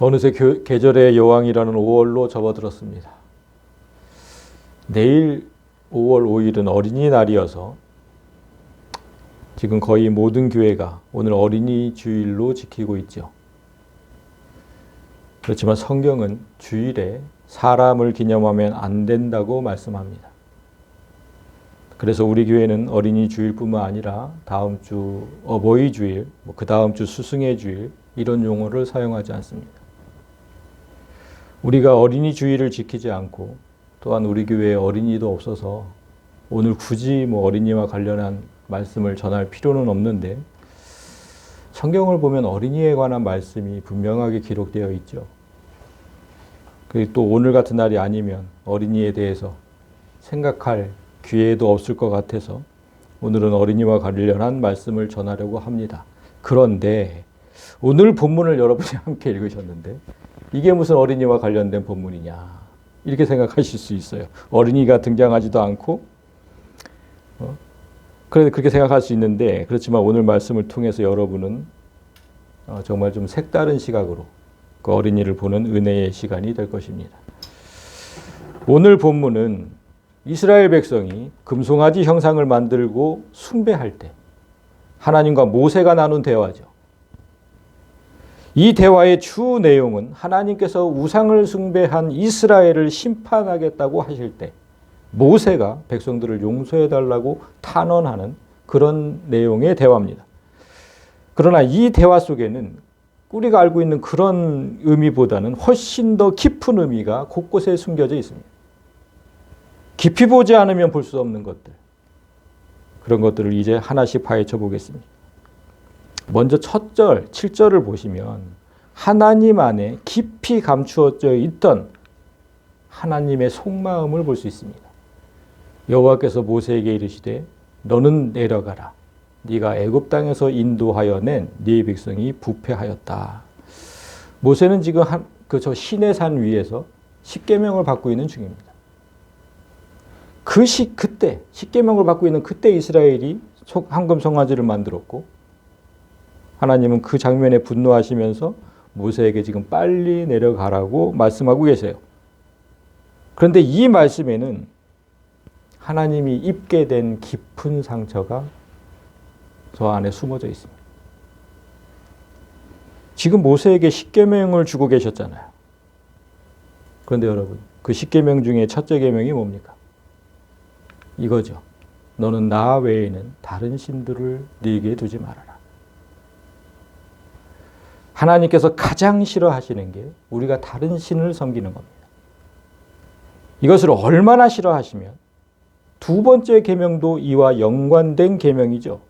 어느새 계절의 여왕이라는 5월로 접어들었습니다. 내일 5월 5일은 어린이날이어서 지금 거의 모든 교회가 오늘 어린이 주일로 지키고 있죠. 그렇지만 성경은 주일에 사람을 기념하면 안 된다고 말씀합니다. 그래서 우리 교회는 어린이 주일뿐만 아니라 다음 주 어버이 주일, 그 다음 주 스승의 주일 이런 용어를 사용하지 않습니다. 우리가 어린이 주일을 지키지 않고 또한 우리 교회에 어린이도 없어서 오늘 굳이 어린이와 관련한 말씀을 전할 필요는 없는데 성경을 보면 어린이에 관한 말씀이 분명하게 기록되어 있죠. 그리고 또 오늘 같은 날이 아니면 어린이에 대해서 생각할 기회도 없을 것 같아서 오늘은 어린이와 관련한 말씀을 전하려고 합니다. 그런데 오늘 본문을 여러분이 함께 읽으셨는데 이게 무슨 어린이와 관련된 본문이냐 이렇게 생각하실 수 있어요. 어린이가 등장하지도 않고 그렇게 생각할 수 있는데 그렇지만 오늘 말씀을 통해서 여러분은 정말 좀 색다른 시각으로 그 어린이를 보는 은혜의 시간이 될 것입니다. 오늘 본문은 이스라엘 백성이 금송아지 형상을 만들고 숭배할 때 하나님과 모세가 나눈 대화죠. 이 대화의 주 내용은 하나님께서 우상을 숭배한 이스라엘을 심판하겠다고 하실 때 모세가 백성들을 용서해달라고 탄원하는 그런 내용의 대화입니다. 그러나 이 대화 속에는 우리가 알고 있는 그런 의미보다는 훨씬 더 깊은 의미가 곳곳에 숨겨져 있습니다. 깊이 보지 않으면 볼 수 없는 것들, 그런 것들을 이제 하나씩 파헤쳐 보겠습니다. 먼저 첫 절, 7절을 보시면 하나님 안에 깊이 감추어져 있던 하나님의 속마음을 볼 수 있습니다. 여호와께서 모세에게 이르시되 너는 내려가라. 네가 애굽 땅에서 인도하여 낸 네 백성이 부패하였다. 모세는 지금 저 시내산 위에서 십계명을 받고 있는 중입니다. 그때 십계명을 받고 있는 그때 이스라엘이 황금 송아지를 만들었고 하나님은 그 장면에 분노하시면서 모세에게 지금 빨리 내려가라고 말씀하고 계세요. 그런데 이 말씀에는 하나님이 입게 된 깊은 상처가 저 안에 숨어져 있습니다. 지금 모세에게 십계명을 주고 계셨잖아요. 그런데 여러분, 그 십계명 중에 첫째 계명이 뭡니까? 이거죠. 너는 나 외에는 다른 신들을 네게 두지 말아라. 하나님께서 가장 싫어하시는 게 우리가 다른 신을 섬기는 겁니다. 이것을 얼마나 싫어하시면 두 번째 계명도 이와 연관된 계명이죠.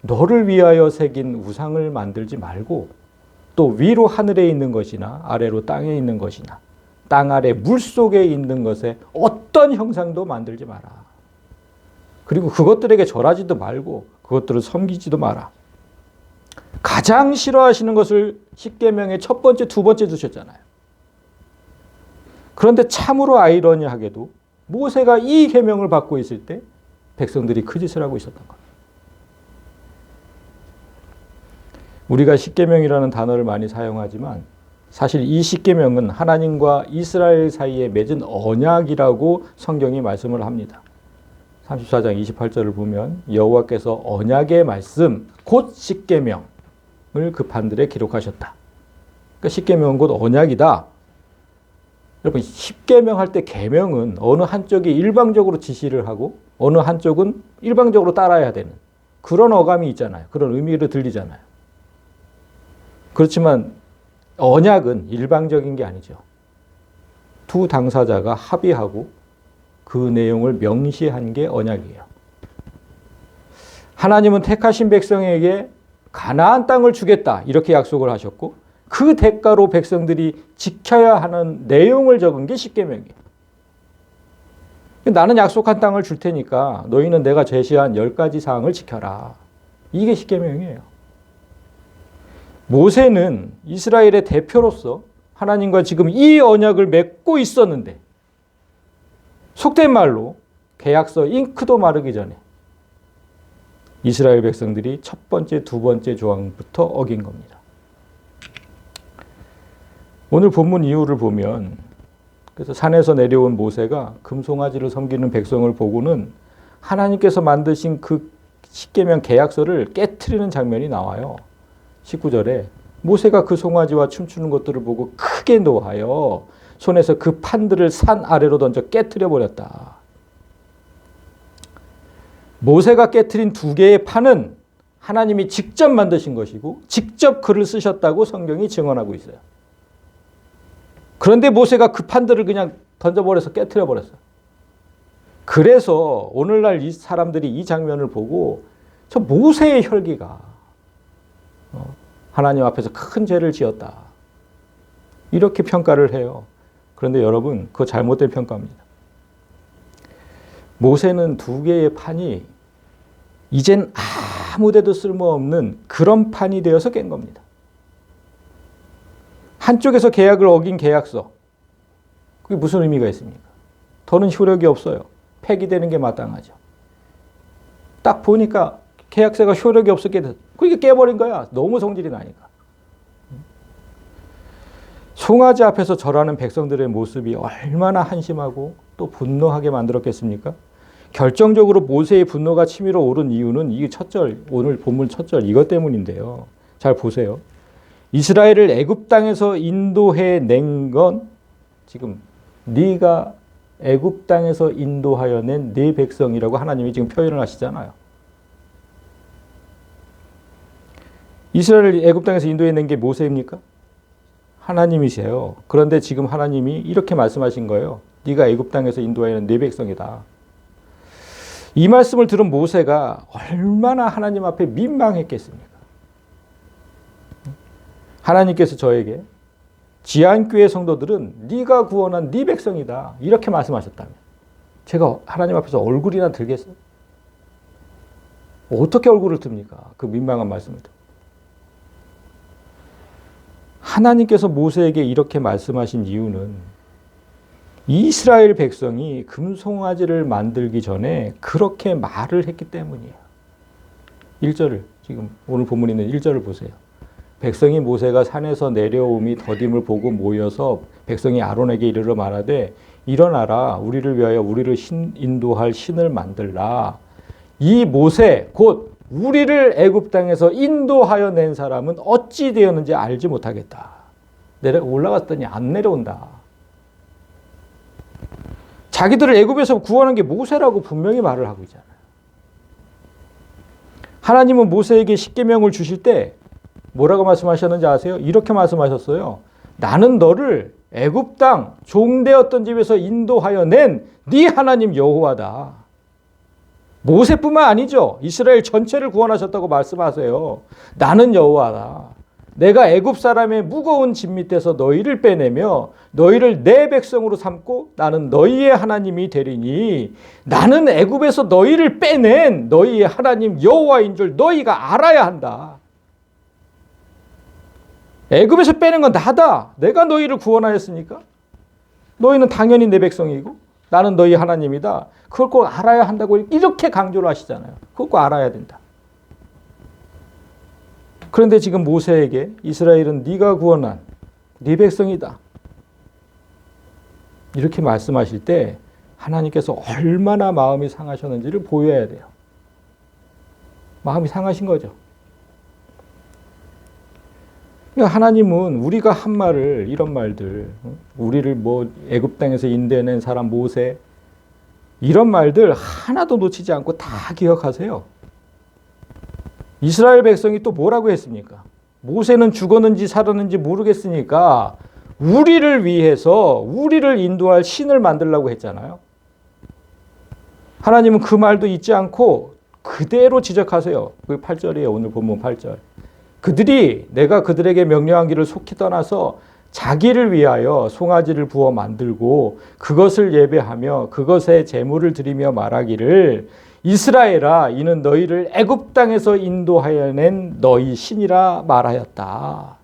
너를 위하여 새긴 우상을 만들지 말고 또 위로 하늘에 있는 것이나 아래로 땅에 있는 것이나 땅 아래 물속에 있는 것에 어떤 형상도 만들지 마라. 그리고 그것들에게 절하지도 말고 그것들을 섬기지도 마라. 가장 싫어하시는 것을 십계명의 첫 번째, 두 번째 두셨잖아요. 그런데 참으로 아이러니하게도 모세가 이 계명을 받고 있을 때 백성들이 그 짓을 하고 있었던 겁니다. 우리가 십계명이라는 단어를 많이 사용하지만 사실 이 십계명은 하나님과 이스라엘 사이에 맺은 언약이라고 성경이 말씀을 합니다. 34장 28절을 보면 여호와께서 언약의 말씀 곧 십계명을 그 판들에 기록하셨다. 그러니까 십계명은 곧 언약이다. 여러분 십계명 할 때 계명은 어느 한쪽이 일방적으로 지시를 하고 어느 한쪽은 일방적으로 따라야 되는 그런 어감이 있잖아요. 그런 의미로 들리잖아요. 그렇지만 언약은 일방적인 게 아니죠. 두 당사자가 합의하고 그 내용을 명시한 게 언약이에요. 하나님은 택하신 백성에게 가나안 땅을 주겠다 이렇게 약속을 하셨고 그 대가로 백성들이 지켜야 하는 내용을 적은 게 십계명이에요. 나는 약속한 땅을 줄 테니까 너희는 내가 제시한 10가지 사항을 지켜라. 이게 십계명이에요. 모세는 이스라엘의 대표로서 하나님과 지금 이 언약을 맺고 있었는데 속된 말로 계약서 잉크도 마르기 전에 이스라엘 백성들이 첫 번째, 두 번째 조항부터 어긴 겁니다. 오늘 본문 이유를 보면 그래서 산에서 내려온 모세가 금송아지를 섬기는 백성을 보고는 하나님께서 만드신 그 십계명 계약서를 깨트리는 장면이 나와요. 19절에 모세가 그 송아지와 춤추는 것들을 보고 크게 노하여 손에서 그 판들을 산 아래로 던져 깨트려 버렸다. 모세가 깨트린 두 개의 판은 하나님이 직접 만드신 것이고 직접 글을 쓰셨다고 성경이 증언하고 있어요. 그런데 모세가 그 판들을 그냥 던져버려서 깨트려 버렸어요. 그래서 오늘날 이 사람들이 이 장면을 보고 저 모세의 혈기가 하나님 앞에서 큰 죄를 지었다. 이렇게 평가를 해요. 그런데 여러분, 그거 잘못된 평가입니다. 모세는 두 개의 판이 이젠 아무데도 쓸모없는 그런 판이 되어서 깬 겁니다. 한쪽에서 계약을 어긴 계약서. 그게 무슨 의미가 있습니까? 더는 효력이 없어요. 폐기되는 게 마땅하죠. 딱 보니까 계약서가 효력이 없었게 돼서 그게 깨버린 거야. 너무 성질이 나니까. 송아지 앞에서 절하는 백성들의 모습이 얼마나 한심하고 또 분노하게 만들었겠습니까? 결정적으로 모세의 분노가 치밀어 오른 이유는 이 첫 절, 오늘 본문 첫 절 이것 때문인데요. 잘 보세요. 이스라엘을 애굽 땅에서 인도해 낸 건 지금 네가 애굽 땅에서 인도하여 낸 네 백성이라고 하나님이 지금 표현을 하시잖아요. 이스라엘을 애굽 땅에서 인도해 낸 게 모세입니까? 하나님이세요. 그런데 지금 하나님이 이렇게 말씀하신 거예요. 네가 애굽 땅에서 인도하여 낸 네 백성이다. 이 말씀을 들은 모세가 얼마나 하나님 앞에 민망했겠습니까? 하나님께서 저에게 지안교회 성도들은 네가 구원한 네 백성이다. 이렇게 말씀하셨다면 제가 하나님 앞에서 얼굴이나 들겠어요? 어떻게 얼굴을 듭니까? 그 민망한 말씀을 듣고. 하나님께서 모세에게 이렇게 말씀하신 이유는 이스라엘 백성이 금송아지를 만들기 전에 그렇게 말을 했기 때문이에요. 1절을 지금 오늘 본문에 있는 1절을 보세요. 백성이 모세가 산에서 내려옴이 더딤을 보고 모여서 백성이 아론에게 이르러 말하되 일어나라 우리를 위하여 우리를 인도할 신을 만들라. 이 모세 곧 우리를 애굽 땅에서 인도하여 낸 사람은 어찌 되었는지 알지 못하겠다. 올라갔더니 안 내려온다. 자기들을 애굽에서 구원한 게 모세라고 분명히 말을 하고 있잖아요. 하나님은 모세에게 십계명을 주실 때 뭐라고 말씀하셨는지 아세요? 이렇게 말씀하셨어요. 나는 너를 애굽 땅 종되었던 집에서 인도하여 낸 네 하나님 여호와다. 모세뿐만 아니죠. 이스라엘 전체를 구원하셨다고 말씀하세요. 나는 여호와다. 내가 애굽 사람의 무거운 짐 밑에서 너희를 빼내며 너희를 내 백성으로 삼고 나는 너희의 하나님이 되리니 나는 애굽에서 너희를 빼낸 너희의 하나님 여호와인 줄 너희가 알아야 한다. 애굽에서 빼낸 건 나다. 내가 너희를 구원하였으니까 너희는 당연히 내 백성이고 나는 너희 하나님이다. 그걸 꼭 알아야 한다고 이렇게 강조를 하시잖아요. 그걸 꼭 알아야 된다. 그런데 지금 모세에게 이스라엘은 네가 구원한 네 백성이다. 이렇게 말씀하실 때 하나님께서 얼마나 마음이 상하셨는지를 보여야 돼요. 마음이 상하신 거죠. 하나님은 우리가 한 말을 이런 말들 우리를 뭐 애굽 땅에서 인도해낸 사람 모세 이런 말들 하나도 놓치지 않고 다 기억하세요. 이스라엘 백성이 또 뭐라고 했습니까? 모세는 죽었는지 살았는지 모르겠으니까 우리를 위해서 우리를 인도할 신을 만들려고 했잖아요. 하나님은 그 말도 잊지 않고 그대로 지적하세요. 그 8절이에요. 오늘 본문 8절. 그들이 내가 그들에게 명령한 길을 속히 떠나서 자기를 위하여 송아지를 부어 만들고 그것을 예배하며 그것에 제물을 드리며 말하기를 이스라엘아 이는 너희를 애굽 땅에서 인도하여 낸 너희 신이라 말하였다.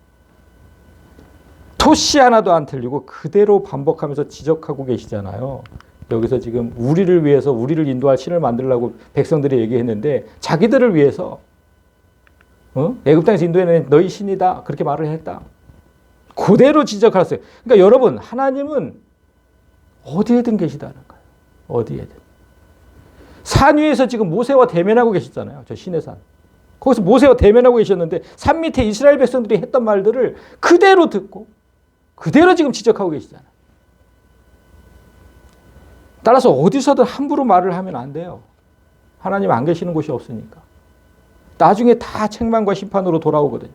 토시 하나도 안 틀리고 그대로 반복하면서 지적하고 계시잖아요. 여기서 지금 우리를 위해서 우리를 인도할 신을 만들려고 백성들이 얘기했는데 자기들을 위해서 애굽 땅에서 인도해낸 너희 신이다 그렇게 말을 했다. 그대로 지적하셨어요. 그러니까 여러분, 하나님은 어디에든 계시다는 거예요. 어디에든. 산 위에서 지금 모세와 대면하고 계시잖아요. 저 시내산. 거기서 모세와 대면하고 계셨는데 산 밑에 이스라엘 백성들이 했던 말들을 그대로 듣고 그대로 지금 지적하고 계시잖아요. 따라서 어디서든 함부로 말을 하면 안 돼요. 하나님 안 계시는 곳이 없으니까. 나중에 다 책망과 심판으로 돌아오거든요.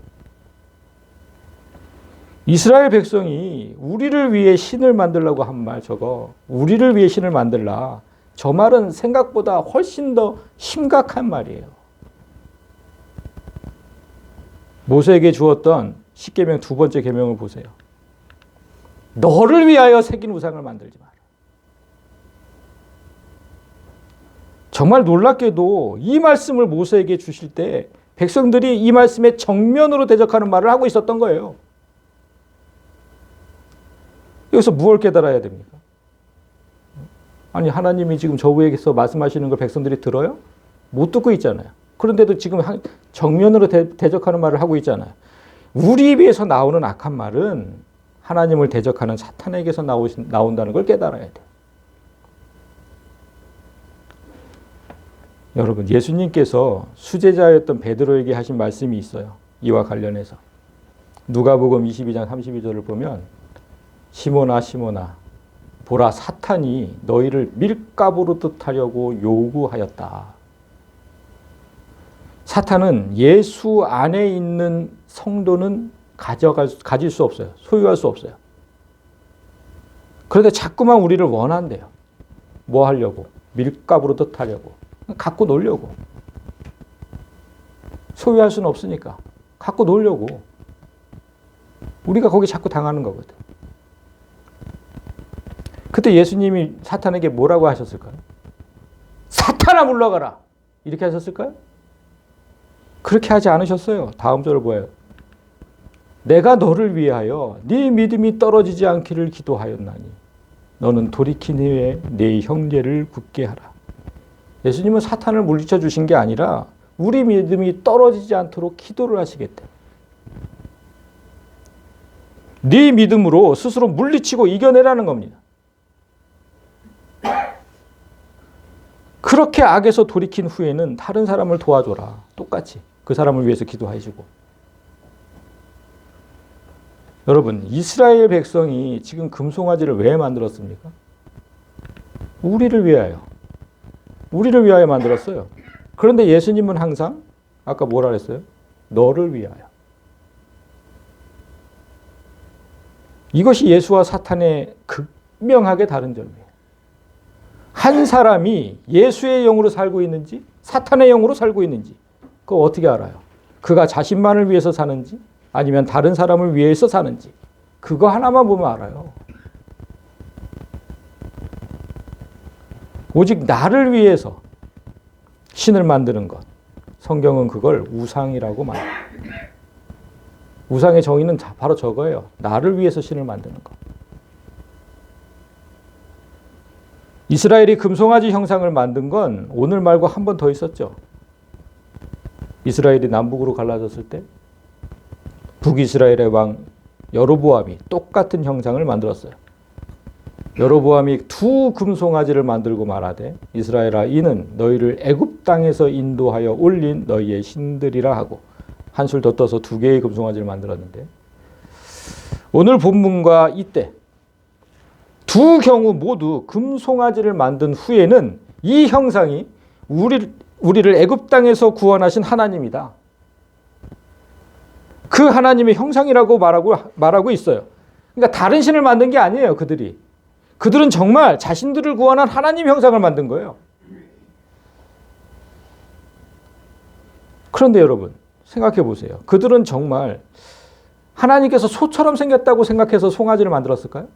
이스라엘 백성이 우리를 위해 신을 만들라고 한 말 저거, 우리를 위해 신을 만들라. 저 말은 생각보다 훨씬 더 심각한 말이에요. 모세에게 주었던 십계명 두 번째 계명을 보세요. 너를 위하여 새긴 우상을 만들지 마라. 정말 놀랍게도 이 말씀을 모세에게 주실 때 백성들이 이 말씀에 정면으로 대적하는 말을 하고 있었던 거예요. 여기서 무엇을 깨달아야 됩니까? 아니, 하나님이 지금 저우에게서 말씀하시는 걸 백성들이 들어요? 못 듣고 있잖아요. 그런데도 지금 정면으로 대적하는 말을 하고 있잖아요. 우리 입에서 나오는 악한 말은 하나님을 대적하는 사탄에게서 나온다는 걸 깨달아야 돼요. 여러분, 예수님께서 수제자였던 베드로에게 하신 말씀이 있어요. 이와 관련해서. 누가복음 22장 32절을 보면 시몬아 시몬아 보라 사탄이 너희를 밀가부로 뜻하려고 요구하였다. 사탄은 예수 안에 있는 성도는 가질 수 없어요. 소유할 수 없어요. 그런데 자꾸만 우리를 원한대요. 뭐 하려고? 밀가부로 뜻하려고. 갖고 놀려고. 소유할 수는 없으니까 갖고 놀려고. 우리가 거기 자꾸 당하는 거거든. 그때 예수님이 사탄에게 뭐라고 하셨을까요? 사탄아 물러가라. 이렇게 하셨을까요? 그렇게 하지 않으셨어요. 다음 절을 보아요. 내가 너를 위하여 네 믿음이 떨어지지 않기를 기도하였나니 너는 돌이킨 후에 네 형제를 굳게 하라. 예수님은 사탄을 물리쳐 주신 게 아니라 우리 믿음이 떨어지지 않도록 기도를 하시겠대. 네 믿음으로 스스로 물리치고 이겨내라는 겁니다. 그렇게 악에서 돌이킨 후에는 다른 사람을 도와줘라. 똑같이 그 사람을 위해서 기도해주고. 여러분, 이스라엘 백성이 지금 금송아지를 왜 만들었습니까? 우리를 위하여. 우리를 위하여 만들었어요. 그런데 예수님은 항상 아까 뭐라 그랬어요? 너를 위하여. 이것이 예수와 사탄의 극명하게 다른 점이에요. 한 사람이 예수의 영으로 살고 있는지 사탄의 영으로 살고 있는지 그거 어떻게 알아요? 그가 자신만을 위해서 사는지 아니면 다른 사람을 위해서 사는지 그거 하나만 보면 알아요. 오직 나를 위해서 신을 만드는 것. 성경은 그걸 우상이라고 말해요. 우상의 정의는 바로 저거예요. 나를 위해서 신을 만드는 것. 이스라엘이 금송아지 형상을 만든 건 오늘 말고 한 번 더 있었죠. 이스라엘이 남북으로 갈라졌을 때 북이스라엘의 왕 여로보암이 똑같은 형상을 만들었어요. 여로보암이 두 금송아지를 만들고 말하되 이스라엘아 이는 너희를 애굽 땅에서 인도하여 올린 너희의 신들이라 하고 한술 더 떠서 두 개의 금송아지를 만들었는데 오늘 본문과 이때 두 경우 모두 금송아지를 만든 후에는 이 형상이 우리를 애굽 땅에서 구원하신 하나님이다. 그 하나님의 형상이라고 말하고 있어요. 그러니까 다른 신을 만든 게 아니에요. 그들은 정말 자신들을 구원한 하나님 형상을 만든 거예요. 그런데 여러분 생각해 보세요. 그들은 정말 하나님께서 소처럼 생겼다고 생각해서 송아지를 만들었을까요?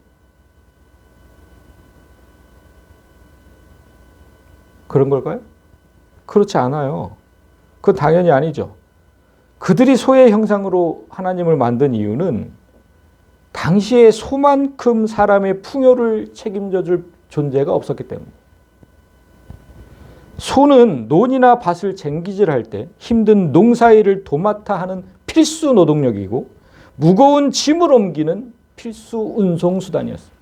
그런 걸까요? 그렇지 않아요. 그건 당연히 아니죠. 그들이 소의 형상으로 하나님을 만든 이유는 당시에 소만큼 사람의 풍요를 책임져 줄 존재가 없었기 때문에. 소는 논이나 밭을 쟁기질할 때 힘든 농사일을 도맡아 하는 필수 노동력이고 무거운 짐을 옮기는 필수 운송수단이었습니다.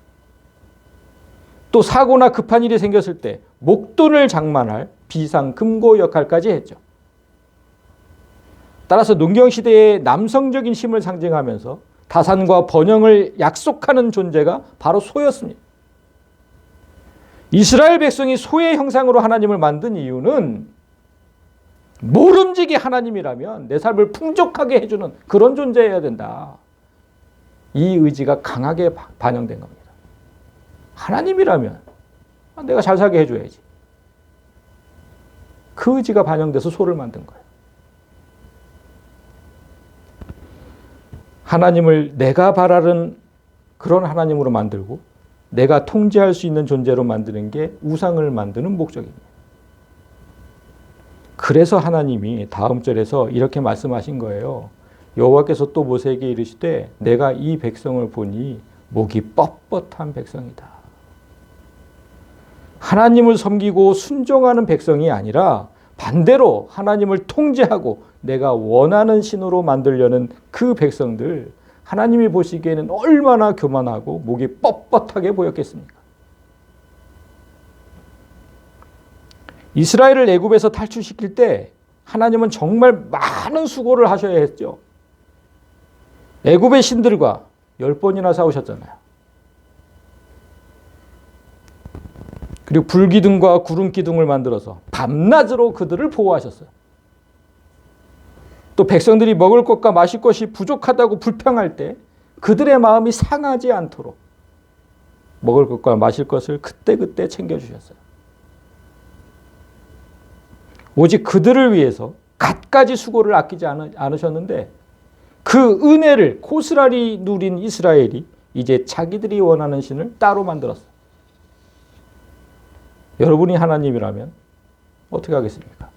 또 사고나 급한 일이 생겼을 때 목돈을 장만할 비상금고 역할까지 했죠. 따라서 농경시대의 남성적인 힘을 상징하면서 다산과 번영을 약속하는 존재가 바로 소였습니다. 이스라엘 백성이 소의 형상으로 하나님을 만든 이유는 모름지기 하나님이라면 내 삶을 풍족하게 해주는 그런 존재여야 된다. 이 의지가 강하게 반영된 겁니다. 하나님이라면 내가 잘 살게 해줘야지. 그 의지가 반영돼서 소를 만든 거예요. 하나님을 내가 바라는 그런 하나님으로 만들고 내가 통제할 수 있는 존재로 만드는 게 우상을 만드는 목적입니다. 그래서 하나님이 다음 절에서 이렇게 말씀하신 거예요. 여호와께서 또 모세에게 이르시되 내가 이 백성을 보니 목이 뻣뻣한 백성이다. 하나님을 섬기고 순종하는 백성이 아니라 반대로 하나님을 통제하고 내가 원하는 신으로 만들려는 그 백성들, 하나님이 보시기에는 얼마나 교만하고 목이 뻣뻣하게 보였겠습니까? 이스라엘을 애굽에서 탈출시킬 때 하나님은 정말 많은 수고를 하셔야 했죠. 애굽의 신들과 10번이나 싸우셨잖아요. 그리고 불기둥과 구름기둥을 만들어서 밤낮으로 그들을 보호하셨어요. 또 백성들이 먹을 것과 마실 것이 부족하다고 불평할 때 그들의 마음이 상하지 않도록 먹을 것과 마실 것을 그때그때 챙겨주셨어요. 오직 그들을 위해서 갖가지 수고를 아끼지 않으셨는데 그 은혜를 고스란히 누린 이스라엘이 이제 자기들이 원하는 신을 따로 만들었어요. 여러분이 하나님이라면 어떻게 하겠습니까?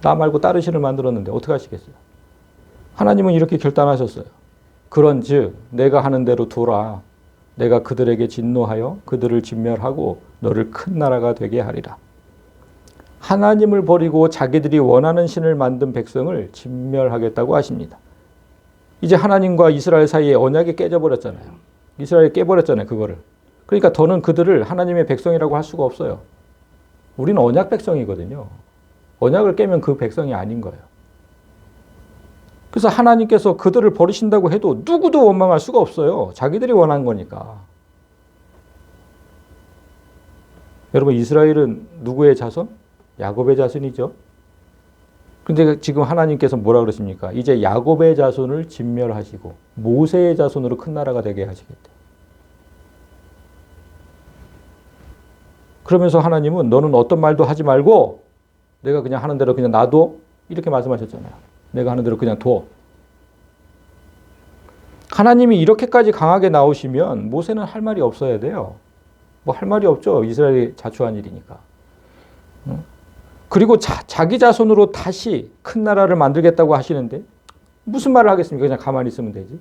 나 말고 다른 신을 만들었는데 어떻게 하시겠어요? 하나님은 이렇게 결단하셨어요. 그런즉 내가 하는 대로 두라. 내가 그들에게 진노하여 그들을 진멸하고 너를 큰 나라가 되게 하리라. 하나님을 버리고 자기들이 원하는 신을 만든 백성을 진멸하겠다고 하십니다. 이제 하나님과 이스라엘 사이에 언약이 깨져버렸잖아요. 이스라엘이 깨버렸잖아요, 그거를. 그러니까 더는 그들을 하나님의 백성이라고 할 수가 없어요. 우리는 언약 백성이거든요. 언약을 깨면 그 백성이 아닌 거예요. 그래서 하나님께서 그들을 버리신다고 해도 누구도 원망할 수가 없어요. 자기들이 원한 거니까. 여러분, 이스라엘은 누구의 자손? 야곱의 자손이죠. 근데 지금 하나님께서 뭐라 그러십니까? 이제 야곱의 자손을 진멸하시고 모세의 자손으로 큰 나라가 되게 하시겠대. 그러면서 하나님은 너는 어떤 말도 하지 말고 내가 그냥 하는 대로 그냥 놔둬? 이렇게 말씀하셨잖아요. 내가 하는 대로 그냥 둬. 하나님이 이렇게까지 강하게 나오시면 모세는 할 말이 없어야 돼요. 뭐 할 말이 없죠. 이스라엘이 자초한 일이니까. 그리고 자기 자손으로 다시 큰 나라를 만들겠다고 하시는데 무슨 말을 하겠습니까? 그냥 가만히 있으면 되지.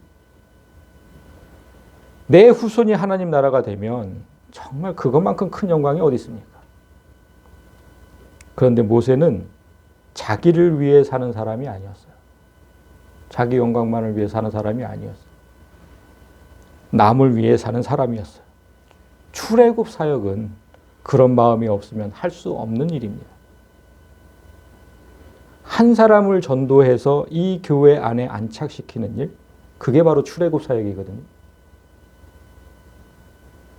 내 후손이 하나님 나라가 되면 정말 그것만큼 큰 영광이 어디 있습니까? 그런데 모세는 자기를 위해 사는 사람이 아니었어요. 자기 영광만을 위해 사는 사람이 아니었어요. 남을 위해 사는 사람이었어요. 출애굽 사역은 그런 마음이 없으면 할 수 없는 일입니다. 한 사람을 전도해서 이 교회 안에 안착시키는 일, 그게 바로 출애굽 사역이거든요.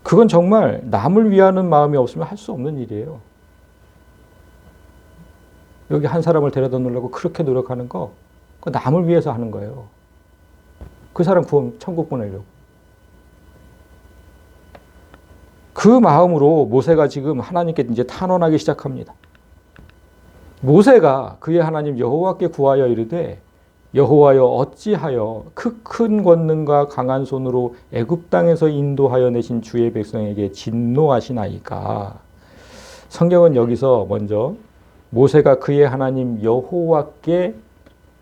그건 정말 남을 위하는 마음이 없으면 할 수 없는 일이에요. 여기 한 사람을 데려다 놓으려고 그렇게 노력하는 거, 그거 남을 위해서 하는 거예요. 그 사람 구원, 천국 보내려고. 그 마음으로 모세가 지금 하나님께 이제 탄원하기 시작합니다. 모세가 그의 하나님 여호와께 구하여 이르되 여호와여 어찌하여 그 큰 권능과 강한 손으로 애굽 땅에서 인도하여 내신 주의 백성에게 진노하시나이까. 성경은 여기서 먼저 모세가 그의 하나님 여호와께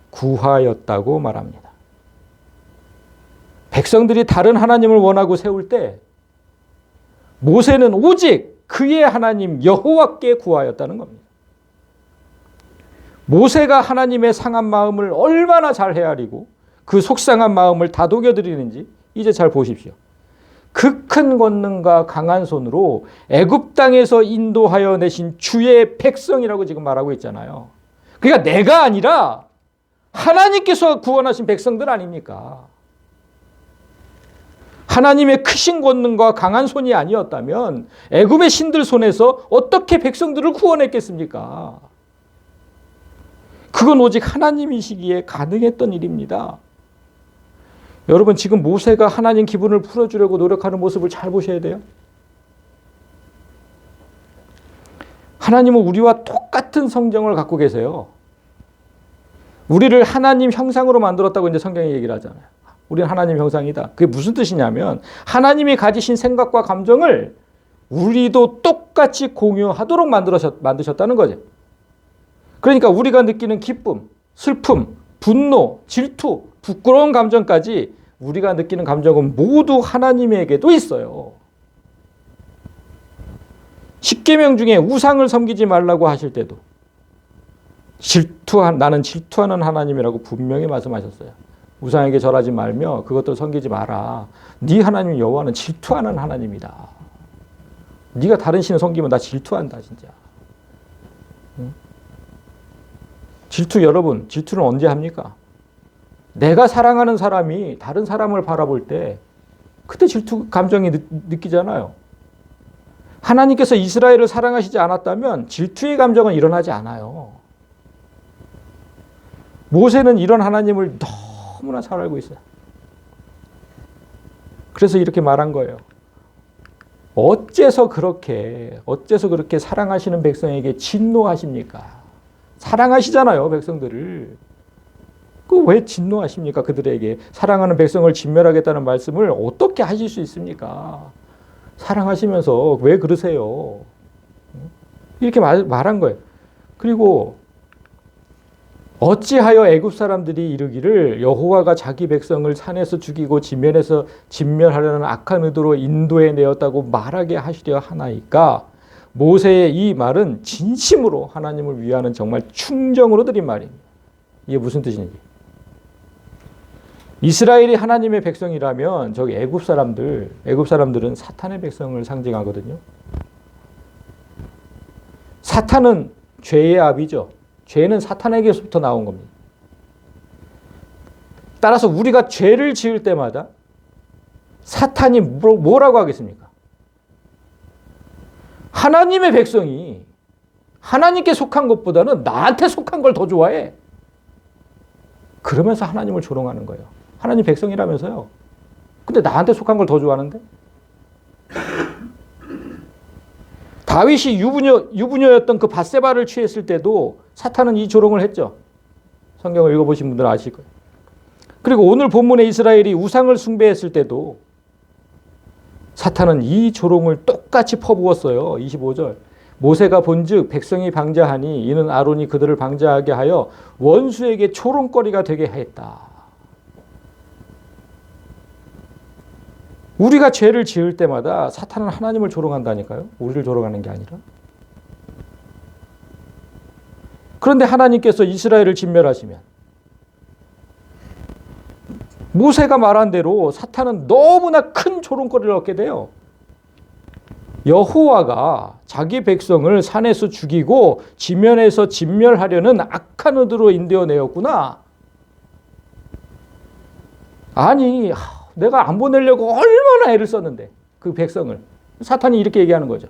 구하였다고 말합니다. 백성들이 다른 하나님을 원하고 세울 때 모세는 오직 그의 하나님 여호와께 구하였다는 겁니다. 모세가 하나님의 상한 마음을 얼마나 잘 헤아리고 그 속상한 마음을 다독여 드리는지 이제 잘 보십시오. 그 큰 권능과 강한 손으로 애굽 땅에서 인도하여 내신 주의 백성이라고 지금 말하고 있잖아요. 그러니까 내가 아니라 하나님께서 구원하신 백성들 아닙니까? 하나님의 크신 권능과 강한 손이 아니었다면 애굽의 신들 손에서 어떻게 백성들을 구원했겠습니까? 그건 오직 하나님이시기에 가능했던 일입니다. 여러분, 지금 모세가 하나님 기분을 풀어주려고 노력하는 모습을 잘 보셔야 돼요. 하나님은 우리와 똑같은 성정을 갖고 계세요. 우리를 하나님 형상으로 만들었다고 이제 성경이 얘기를 하잖아요. 우리는 하나님 형상이다. 그게 무슨 뜻이냐면 하나님이 가지신 생각과 감정을 우리도 똑같이 공유하도록 만드셨다는 거죠. 그러니까 우리가 느끼는 기쁨, 슬픔, 분노, 질투, 부끄러운 감정까지 우리가 느끼는 감정은 모두 하나님에게도 있어요. 십계명 중에 우상을 섬기지 말라고 하실 때도 나는 질투하는 하나님이라고 분명히 말씀하셨어요. 우상에게 절하지 말며 그것들을 섬기지 마라. 네 하나님 여호와는 질투하는 하나님이다. 네가 다른 신을 섬기면 나 질투한다 진짜. 질투, 여러분, 질투는 언제 합니까? 내가 사랑하는 사람이 다른 사람을 바라볼 때 그때 질투 감정이 느끼잖아요. 하나님께서 이스라엘을 사랑하시지 않았다면 질투의 감정은 일어나지 않아요. 모세는 이런 하나님을 너무나 잘 알고 있어요. 그래서 이렇게 말한 거예요. 어째서 그렇게 사랑하시는 백성에게 진노하십니까? 사랑하시잖아요, 백성들을. 왜 진노하십니까? 그들에게 사랑하는 백성을 진멸하겠다는 말씀을 어떻게 하실 수 있습니까? 사랑하시면서 왜 그러세요? 이렇게 말한 거예요. 그리고 어찌하여 애굽 사람들이 이르기를 여호와가 자기 백성을 산에서 죽이고 지면에서 진멸하려는 악한 의도로 인도해 내었다고 말하게 하시려 하나이까? 모세의 이 말은 진심으로 하나님을 위하는 정말 충정으로 드린 말입니다. 이게 무슨 뜻인지. 이스라엘이 하나님의 백성이라면 저기 애굽 사람들은 사탄의 백성을 상징하거든요. 사탄은 죄의 아비죠. 죄는 사탄에게서부터 나온 겁니다. 따라서 우리가 죄를 지을 때마다 사탄이 뭐라고 하겠습니까? 하나님의 백성이 하나님께 속한 것보다는 나한테 속한 걸 더 좋아해. 그러면서 하나님을 조롱하는 거예요. 하나님 백성이라면서요. 근데 나한테 속한 걸 더 좋아하는데? 다윗이 유부녀였던 그 밧세바를 취했을 때도 사탄은 이 조롱을 했죠. 성경을 읽어보신 분들은 아실 거예요. 그리고 오늘 본문의 이스라엘이 우상을 숭배했을 때도 사탄은 이 조롱을 똑같이 퍼부었어요. 25절. 모세가 본즉 백성이 방자하니 이는 아론이 그들을 방자하게 하여 원수에게 조롱거리가 되게 했다. 우리가 죄를 지을 때마다 사탄은 하나님을 조롱한다니까요. 우리를 조롱하는 게 아니라. 그런데 하나님께서 이스라엘을 진멸하시면 모세가 말한 대로 사탄은 너무나 큰 조롱거리를 얻게 돼요. 여호와가 자기 백성을 산에서 죽이고 지면에서 진멸하려는 악한 의도로 인도해 내었구나. 아니, 내가 안 보내려고 얼마나 애를 썼는데 그 백성을. 사탄이 이렇게 얘기하는 거죠.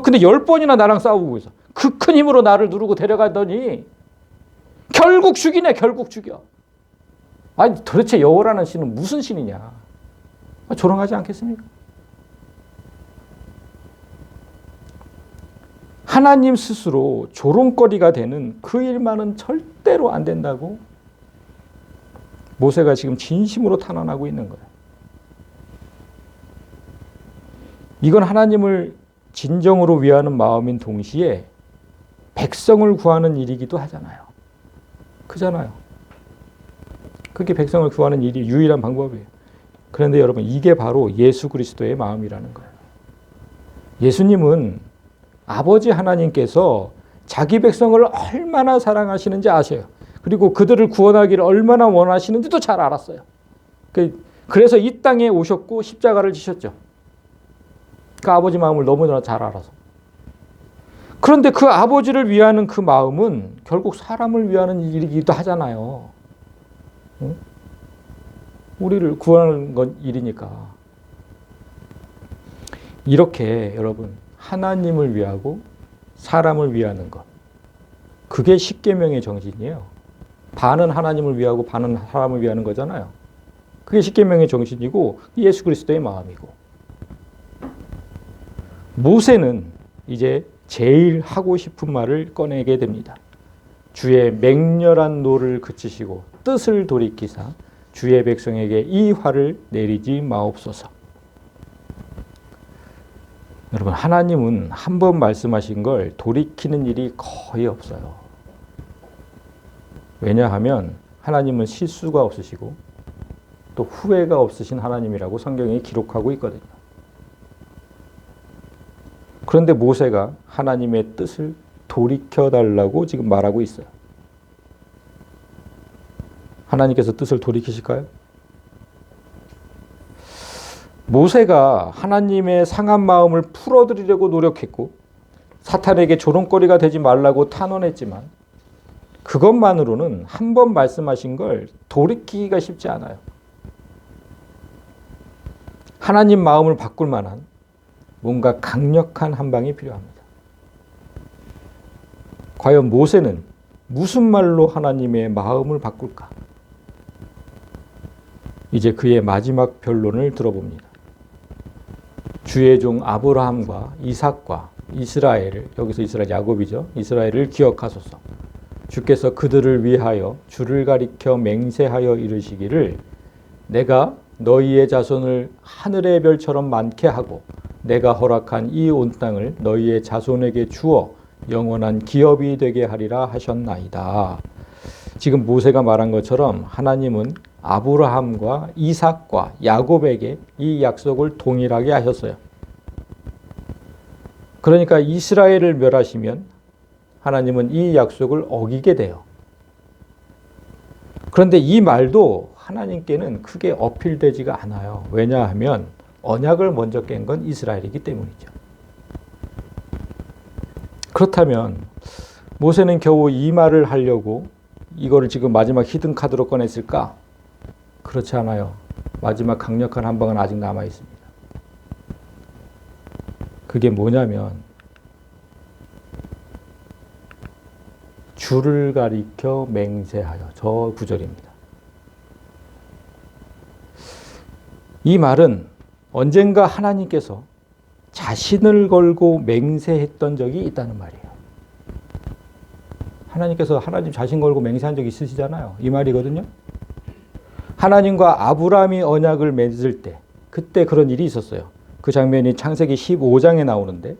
근데 10번이나 나랑 싸우고 있어. 그 큰 힘으로 나를 누르고 데려가더니 결국 죽이네. 결국 죽여. 아니 도대체 여호와라는 신은 무슨 신이냐. 조롱하지 않겠습니까? 하나님 스스로 조롱거리가 되는 그 일만은 절대로 안 된다고 모세가 지금 진심으로 탄원하고 있는 거예요. 이건 하나님을 진정으로 위하는 마음인 동시에 백성을 구하는 일이기도 하잖아요. 그잖아요. 그게 백성을 구하는 일이 유일한 방법이에요. 그런데 여러분, 이게 바로 예수 그리스도의 마음이라는 거예요. 예수님은 아버지 하나님께서 자기 백성을 얼마나 사랑하시는지 아셔요. 그리고 그들을 구원하기를 얼마나 원하시는지도 잘 알았어요. 그래서 이 땅에 오셨고 십자가를 지셨죠. 그 아버지 마음을 너무나 잘 알아서. 그런데 그 아버지를 위하는 그 마음은 결국 사람을 위하는 일이기도 하잖아요. 응? 우리를 구하는 건 일이니까. 이렇게 여러분 하나님을 위하고 사람을 위하는 것, 그게 십계명의 정신이에요. 반은 하나님을 위하고 반은 사람을 위하는 거잖아요. 그게 십계명의 정신이고 예수 그리스도의 마음이고. 모세는 이제 제일 하고 싶은 말을 꺼내게 됩니다. 주의 맹렬한 노를 그치시고 뜻을 돌이키사 주의 백성에게 이 화를 내리지 마옵소서. 여러분, 하나님은 한 번 말씀하신 걸 돌이키는 일이 거의 없어요. 왜냐하면 하나님은 실수가 없으시고 또 후회가 없으신 하나님이라고 성경에 기록하고 있거든요. 그런데 모세가 하나님의 뜻을 돌이켜달라고 지금 말하고 있어요. 하나님께서 뜻을 돌이키실까요? 모세가 하나님의 상한 마음을 풀어드리려고 노력했고 사탄에게 조롱거리가 되지 말라고 탄원했지만 그것만으로는 한 번 말씀하신 걸 돌이키기가 쉽지 않아요. 하나님 마음을 바꿀 만한 뭔가 강력한 한 방이 필요합니다. 과연 모세는 무슨 말로 하나님의 마음을 바꿀까? 이제 그의 마지막 변론을 들어봅니다. 주의 종 아브라함과 이삭과 이스라엘을, 여기서 이스라엘 야곱이죠. 이스라엘을 기억하소서. 주께서 그들을 위하여 주를 가리켜 맹세하여 이르시기를 내가 너희의 자손을 하늘의 별처럼 많게 하고 내가 허락한 이 온 땅을 너희의 자손에게 주어 영원한 기업이 되게 하리라 하셨나이다. 지금 모세가 말한 것처럼 하나님은 아브라함과 이삭과 야곱에게 이 약속을 동일하게 하셨어요. 그러니까 이스라엘을 멸하시면 하나님은 이 약속을 어기게 돼요. 그런데 이 말도 하나님께는 크게 어필되지가 않아요. 왜냐하면 언약을 먼저 깬 건 이스라엘이기 때문이죠. 그렇다면 모세는 겨우 이 말을 하려고 이거를 지금 마지막 히든 카드로 꺼냈을까? 그렇지 않아요. 마지막 강력한 한 방은 아직 남아 있습니다. 그게 뭐냐면 주를 가리켜 맹세하여, 저 구절입니다. 이 말은 언젠가 하나님께서 자신을 걸고 맹세했던 적이 있다는 말이에요. 하나님께서 하나님 자신 걸고 맹세한 적이 있으시잖아요. 이 말이거든요. 하나님과 아브라함이 언약을 맺을 때 그때 그런 일이 있었어요. 그 장면이 창세기 15장에 나오는데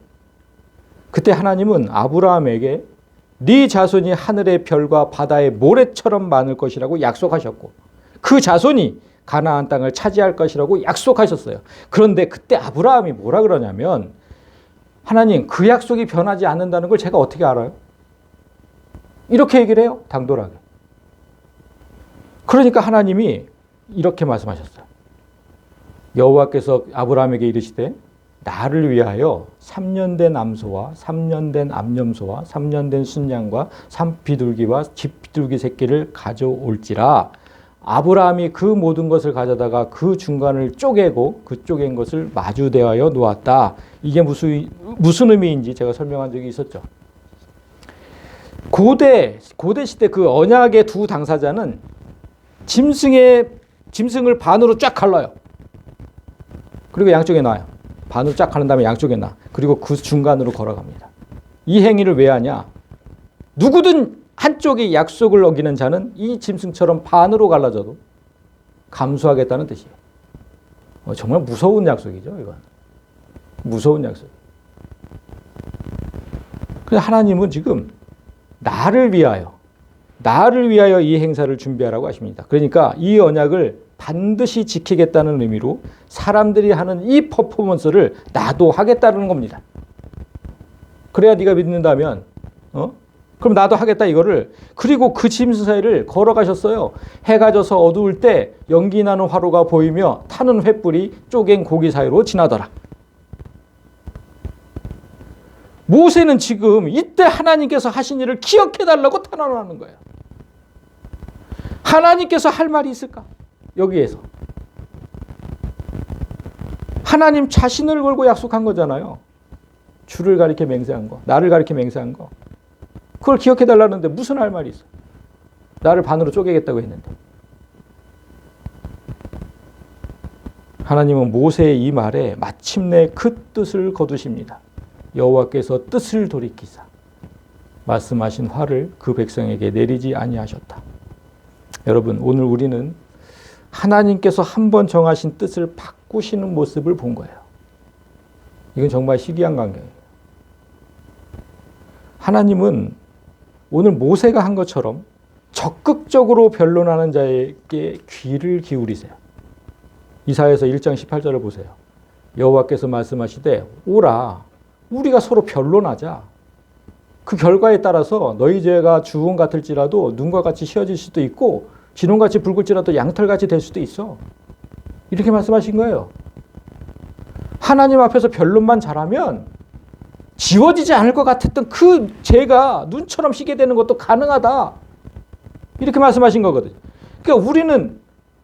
그때 하나님은 아브라함에게 네 자손이 하늘의 별과 바다의 모래처럼 많을 것이라고 약속하셨고 그 자손이 가나안 땅을 차지할 것이라고 약속하셨어요. 그런데 그때 아브라함이 뭐라 그러냐면 하나님 그 약속이 변하지 않는다는 걸 제가 어떻게 알아요? 이렇게 얘기를 해요. 당돌하게. 그러니까 하나님이 이렇게 말씀하셨어요. 여호와께서 아브라함에게 이르시되 나를 위하여 3년 된 암소와 3년 된 암염소와 3년 된 순양과 3비둘기와 집비둘기 새끼를 가져올지라. 아브라함이 그 모든 것을 가져다가 그 중간을 쪼개고 그 쪼갠 것을 마주대하여 놓았다. 이게 무슨 의미인지 제가 설명한 적이 있었죠. 고대 시대 그 언약의 두 당사자는 짐승을 반으로 쫙 갈라요. 그리고 양쪽에 놔요. 반으로 쫙 가른 다음에 양쪽에 놔. 그리고 그 중간으로 걸어갑니다. 이 행위를 왜 하냐? 누구든 한쪽이 약속을 어기는 자는 이 짐승처럼 반으로 갈라져도 감수하겠다는 뜻이에요. 정말 무서운 약속이죠, 이건. 무서운 약속. 그래서 하나님은 지금 나를 위하여 이 행사를 준비하라고 하십니다. 그러니까 이 언약을 반드시 지키겠다는 의미로 사람들이 하는 이 퍼포먼스를 나도 하겠다는 겁니다. 그래야 네가 믿는다면 그럼 나도 하겠다 이거를. 그리고 그 짐승 사이를 걸어가셨어요. 해가 져서 어두울 때 연기 나는 화로가 보이며 타는 횃불이 쪼갠 고기 사이로 지나더라. 모세는 지금 이때 하나님께서 하신 일을 기억해달라고 탄원하는 거예요. 하나님께서 할 말이 있을까? 여기에서. 하나님 자신을 걸고 약속한 거잖아요. 주를 가리켜 맹세한 거, 나를 가리켜 맹세한 거. 그걸 기억해달라는데 무슨 할 말이 있어? 나를 반으로 쪼개겠다고 했는데. 하나님은 모세의 이 말에 마침내 그 뜻을 거두십니다. 여호와께서 뜻을 돌이키사 말씀하신 화를 그 백성에게 내리지 아니하셨다. 여러분, 오늘 우리는 하나님께서 한번 정하신 뜻을 바꾸시는 모습을 본 거예요. 이건 정말 희귀한 광경이에요. 하나님은 오늘 모세가 한 것처럼 적극적으로 변론하는 자에게 귀를 기울이세요. 이사야서 1장 18절을 보세요. 여호와께서 말씀하시되 오라 우리가 서로 변론하자. 그 결과에 따라서 너희 죄가 주홍 같을지라도 눈과 같이 휘어질 수도 있고 진홍같이 붉을지라도 양털같이 될 수도 있어. 이렇게 말씀하신 거예요. 하나님 앞에서 변론만 잘하면 지워지지 않을 것 같았던 그 죄가 눈처럼 희게 되는 것도 가능하다. 이렇게 말씀하신 거거든요. 그러니까 우리는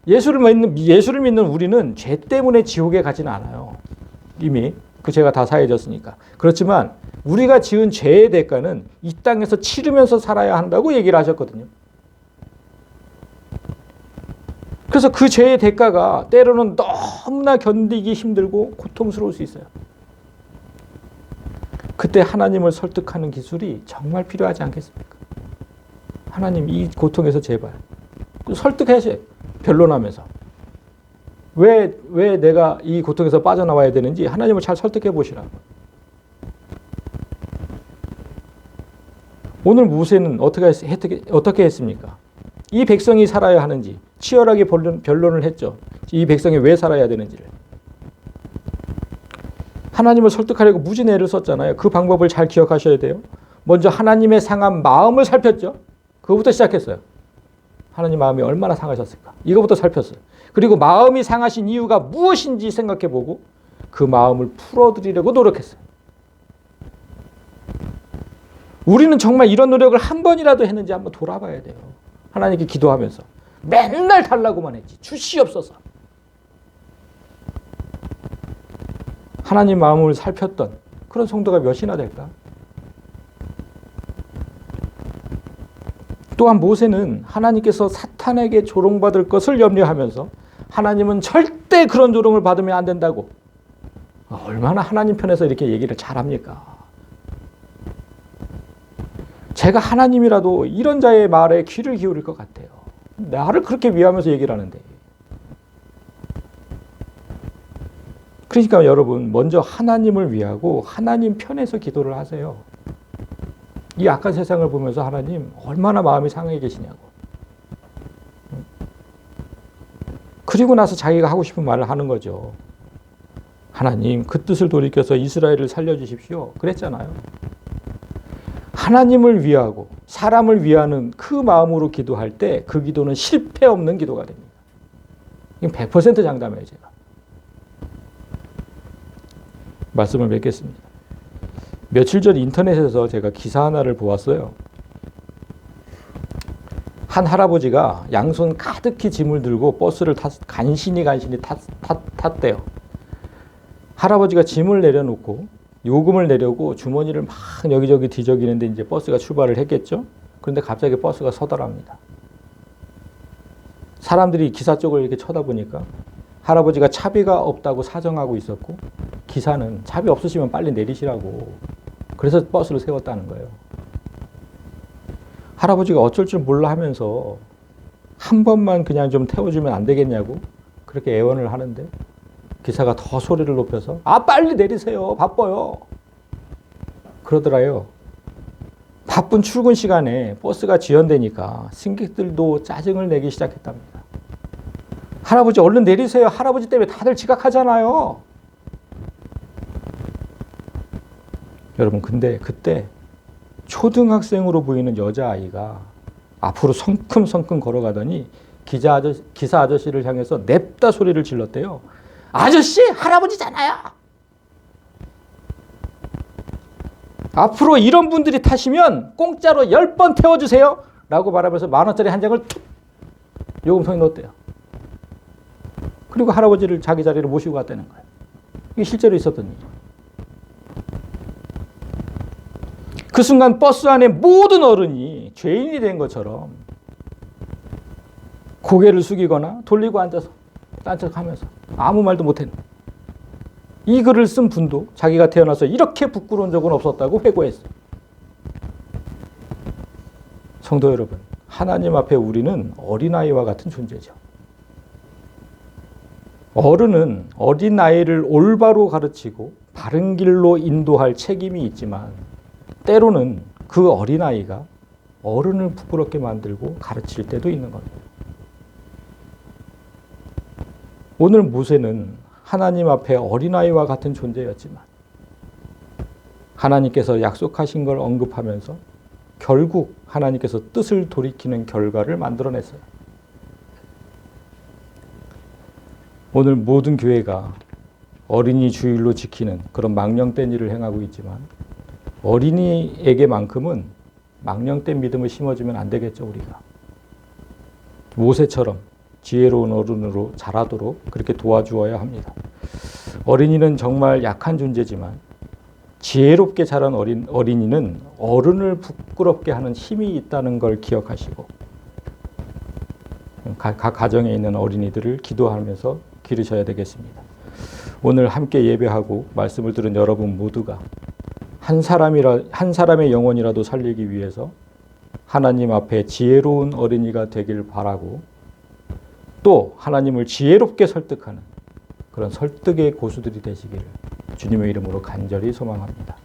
예수를 믿는 우리는 죄 때문에 지옥에 가지는 않아요. 이미 그 죄가 다 사해졌으니까. 그렇지만 우리가 지은 죄의 대가는 이 땅에서 치르면서 살아야 한다고 얘기를 하셨거든요. 그래서 그 죄의 대가가 때로는 너무나 견디기 힘들고 고통스러울 수 있어요. 그때 하나님을 설득하는 기술이 정말 필요하지 않겠습니까? 하나님 이 고통에서 제발 설득하세요. 변론하면서. 왜 내가 이 고통에서 빠져나와야 되는지 하나님을 잘 설득해 보시라고. 오늘 모세는 어떻게 했습니까? 이 백성이 살아야 하는지 치열하게 변론을 했죠. 이 백성이 왜 살아야 되는지를. 하나님을 설득하려고 무진 애를 썼잖아요. 그 방법을 잘 기억하셔야 돼요. 먼저 하나님의 상한 마음을 살폈죠. 그거부터 시작했어요. 하나님 마음이 얼마나 상하셨을까. 이거부터 살폈어요. 그리고 마음이 상하신 이유가 무엇인지 생각해보고 그 마음을 풀어드리려고 노력했어요. 우리는 정말 이런 노력을 한 번이라도 했는지 한번 돌아봐야 돼요. 하나님께 기도하면서. 맨날 달라고만 했지. 주시옵소서. 하나님 마음을 살폈던 그런 성도가 몇이나 될까? 또한 모세는 하나님께서 사탄에게 조롱받을 것을 염려하면서 하나님은 절대 그런 조롱을 받으면 안 된다고. 얼마나 하나님 편에서 이렇게 얘기를 잘합니까? 제가 하나님이라도 이런 자의 말에 귀를 기울일 것 같아요. 나를 그렇게 위하면서 얘기를 하는데. 그러니까 여러분 먼저 하나님을 위하고 하나님 편에서 기도를 하세요. 이 악한 세상을 보면서 하나님 얼마나 마음이 상해 계시냐고. 그리고 나서 자기가 하고 싶은 말을 하는 거죠. 하나님 그 뜻을 돌이켜서 이스라엘을 살려주십시오. 그랬잖아요. 하나님을 위하고 사람을 위하는 그 마음으로 기도할 때 그 기도는 실패 없는 기도가 됩니다. 이건 100% 장담해요, 제가. 말씀을 맺겠습니다. 며칠 전 인터넷에서 제가 기사 하나를 보았어요. 한 할아버지가 양손 가득히 짐을 들고 버스를 간신히 탔대요. 할아버지가 짐을 내려놓고 요금을 내려고 주머니를 막 여기저기 뒤적이는데 이제 버스가 출발을 했겠죠. 그런데 갑자기 버스가 서더랍니다. 사람들이 기사 쪽을 이렇게 쳐다보니까 할아버지가 차비가 없다고 사정하고 있었고 기사는 차비 없으시면 빨리 내리시라고 그래서 버스를 세웠다는 거예요. 할아버지가 어쩔 줄 몰라 하면서 한 번만 그냥 좀 태워주면 안 되겠냐고 그렇게 애원을 하는데 기사가 더 소리를 높여서 빨리 내리세요. 바빠요. 그러더라요. 바쁜 출근 시간에 버스가 지연되니까 승객들도 짜증을 내기 시작했답니다. 할아버지 얼른 내리세요. 할아버지 때문에 다들 지각하잖아요. 여러분 근데 그때 초등학생으로 보이는 여자아이가 앞으로 성큼성큼 걸어가더니 기사 아저씨를 향해서 냅다 소리를 질렀대요. 아저씨, 할아버지잖아요. 앞으로 이런 분들이 타시면 공짜로 10번 태워주세요. 라고 말하면서 10,000원짜리 한 장을 툭 요금통에 넣었대요. 그리고 할아버지를 자기 자리로 모시고 갔다는 거예요. 이게 실제로 있었던 일이죠. 그 순간 버스 안에 모든 어른이 죄인이 된 것처럼 고개를 숙이거나 돌리고 앉아서 딴척하면서 아무 말도 못했네. 이 글을 쓴 분도 자기가 태어나서 이렇게 부끄러운 적은 없었다고 회고했어요. 성도 여러분, 하나님 앞에 우리는 어린아이와 같은 존재죠. 어른은 어린아이를 올바로 가르치고 바른 길로 인도할 책임이 있지만 때로는 그 어린아이가 어른을 부끄럽게 만들고 가르칠 때도 있는 겁니다. 오늘 모세는 하나님 앞에 어린아이와 같은 존재였지만 하나님께서 약속하신 걸 언급하면서 결국 하나님께서 뜻을 돌이키는 결과를 만들어냈어요. 오늘 모든 교회가 어린이 주일로 지키는 그런 망령된 일을 행하고 있지만 어린이에게만큼은 망령된 믿음을 심어주면 안 되겠죠, 우리가. 모세처럼 지혜로운 어른으로 자라도록 그렇게 도와주어야 합니다. 어린이는 정말 약한 존재지만 지혜롭게 자란 어린이는 어른을 부끄럽게 하는 힘이 있다는 걸 기억하시고 각 가정에 있는 어린이들을 기도하면서 기르셔야 되겠습니다. 오늘 함께 예배하고 말씀을 들은 여러분 모두가 한 사람의 영혼이라도 살리기 위해서 하나님 앞에 지혜로운 어린이가 되길 바라고 또 하나님을 지혜롭게 설득하는 그런 설득의 고수들이 되시기를 주님의 이름으로 간절히 소망합니다.